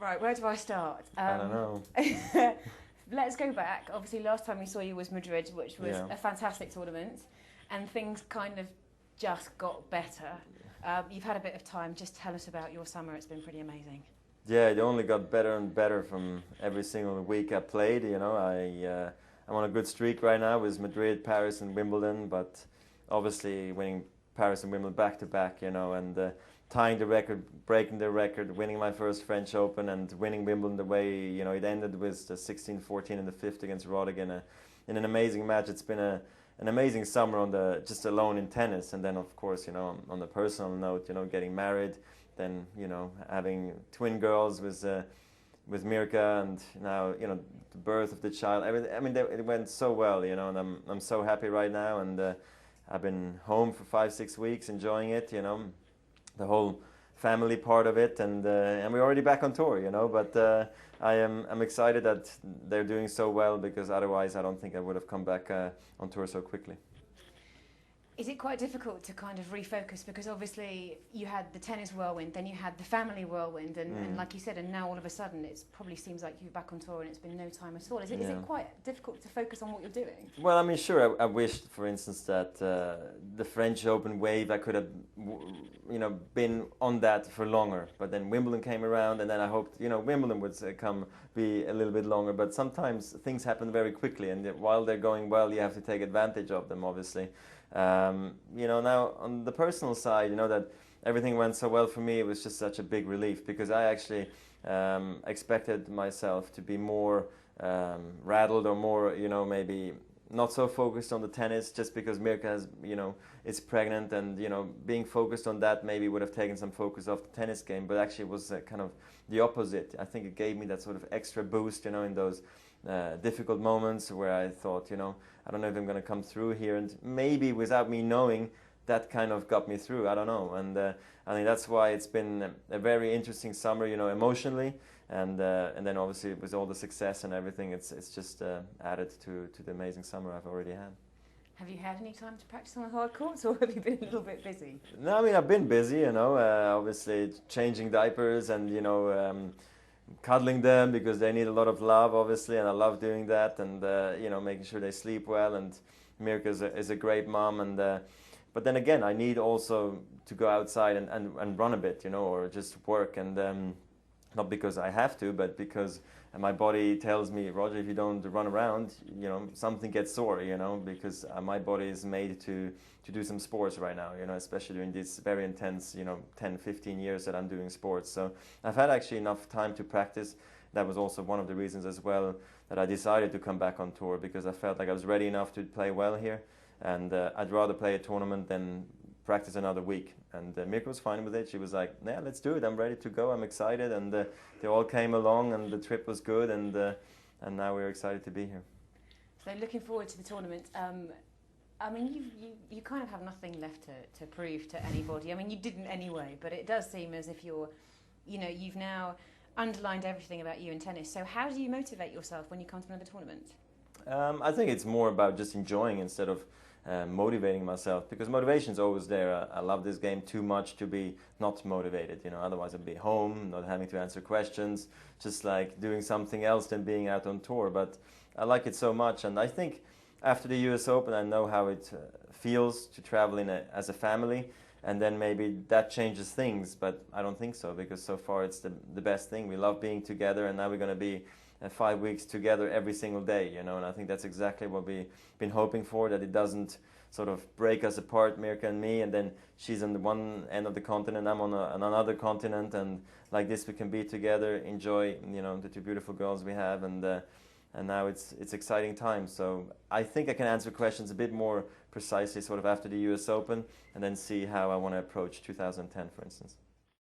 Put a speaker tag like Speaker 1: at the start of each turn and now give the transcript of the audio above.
Speaker 1: Right, where do I start?
Speaker 2: I don't know.
Speaker 1: Let's go back. Obviously, last time we saw you was Madrid, which was
Speaker 2: Yeah.
Speaker 1: a fantastic tournament, and things kind of just got better. You've had a bit of time. Just tell us about your summer. It's been pretty amazing.
Speaker 2: Yeah, it only got better and better from every single week I played. You know, I'm on a good streak right now with Madrid, Paris, and Wimbledon. But obviously, winning Paris and Wimbledon back to back, you know, and tying the record, breaking the record, winning my first French Open, and winning Wimbledon the way you know it ended with the 16-14 in the fifth against Roddick in an amazing match. It's been an amazing summer on the just alone in tennis, and then of course, you know, on the personal note, you know, getting married. Then you know having twin girls with Mirka, and now you know the birth of the child. I mean, it went so well, you know, and I'm so happy right now. And I've been home for 5-6 weeks, enjoying it, you know, the whole family part of it, and we're already back on tour, you know. But I'm excited that they're doing so well, because otherwise I don't think I would have come back on tour so quickly.
Speaker 1: Is it quite difficult to kind of refocus? Because obviously you had the tennis whirlwind, then you had the family whirlwind, and like you said, and now all of a sudden it probably seems like you're back on tour and it's been no time at all. Is it quite difficult to focus on what you're doing?
Speaker 2: Well, I mean, sure, I wished, for instance, that the French Open wave, I could have, you know, been on that for longer. But then Wimbledon came around, and then I hoped, you know, Wimbledon would be a little bit longer. But sometimes things happen very quickly, and while they're going well, you have to take advantage of them, obviously. You know, now on the personal side, you know, that everything went so well for me, it was just such a big relief, because I actually expected myself to be more rattled, or more, you know, maybe not so focused on the tennis, just because Mirka has, you know, is pregnant, and you know, being focused on that maybe would have taken some focus off the tennis game. But actually it was kind of the opposite. I think it gave me that sort of extra boost, you know, in those difficult moments where I thought, you know, I don't know if I'm going to come through here, and maybe without me knowing, that kind of got me through. I don't know, and I think that's why it's been a very interesting summer, you know, emotionally, and then obviously with all the success and everything, it's just added to the amazing summer I've already had.
Speaker 1: Have you had any time to practice on the hard courts, or have you been a little bit busy?
Speaker 2: No, I mean, I've been busy, you know, obviously changing diapers, and you know, cuddling them, because they need a lot of love, obviously, and I love doing that, and you know, making sure they sleep well. And Mirka is a great mom, and but then again, I need also to go outside and run a bit, you know, or just work, and not because I have to, but because my body tells me, Roger, if you don't run around, you know, something gets sore, you know, because my body is made to do some sports right now, you know, especially during this very intense, you know, 10-15 years that I'm doing sports. So I've had actually enough time to practice. That was also one of the reasons as well that I decided to come back on tour, because I felt like I was ready enough to play well here, and I'd rather play a tournament than practice another week. And Mirka was fine with it. She was like, yeah, let's do it. I'm ready to go. I'm excited. And they all came along, and the trip was good, and now we're excited to be here.
Speaker 1: So looking forward to the tournament. I mean, you kind of have nothing left to prove to anybody. I mean, you didn't anyway, but it does seem as if you're, you know, you've now underlined everything about you in tennis. So how do you motivate yourself when you come to another tournament?
Speaker 2: I think it's more about just enjoying instead of motivating myself, because motivation is always there. I love this game too much to be not motivated, you know, otherwise I'd be home, not having to answer questions, just like doing something else than being out on tour. But I like it so much, and I think after the US Open I know how it feels to travel as a family, and then maybe that changes things, but I don't think so, because so far it's the best thing. We love being together, and now we're going to be 5 weeks together every single day, you know, and I think that's exactly what we've been hoping for, that it doesn't sort of break us apart, Mirka and me, and then she's on the one end of the continent, I'm on another continent, and like this we can be together, enjoy, you know, the two beautiful girls we have, and now it's exciting times. So I think I can answer questions a bit more precisely sort of after the US Open, and then see how I want to approach 2010, for instance.